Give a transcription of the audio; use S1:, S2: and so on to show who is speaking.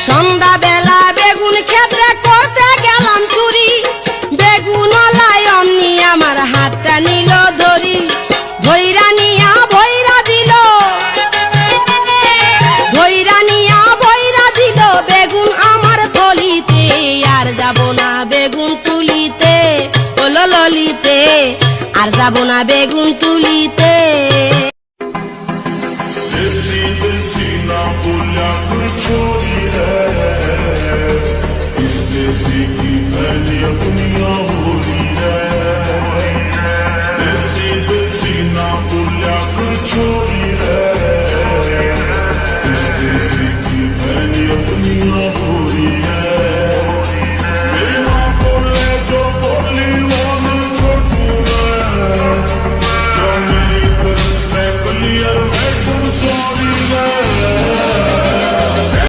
S1: সন্ধ্যা বেলা বেগুন ক্ষেত্রে করতে গেলাম চুরি, বেগুন লাই অমনি আমার হাতটা নিল ধরি, ধৈরা নিয়া ভৈরা দিল, ধৈরা নিয়া ভৈরা দিল বেগুন আমার থলিতে। আর যাব না বেগুন তুলিতে, ও ললিতে, আর যাব না বেগুন তুলিতে।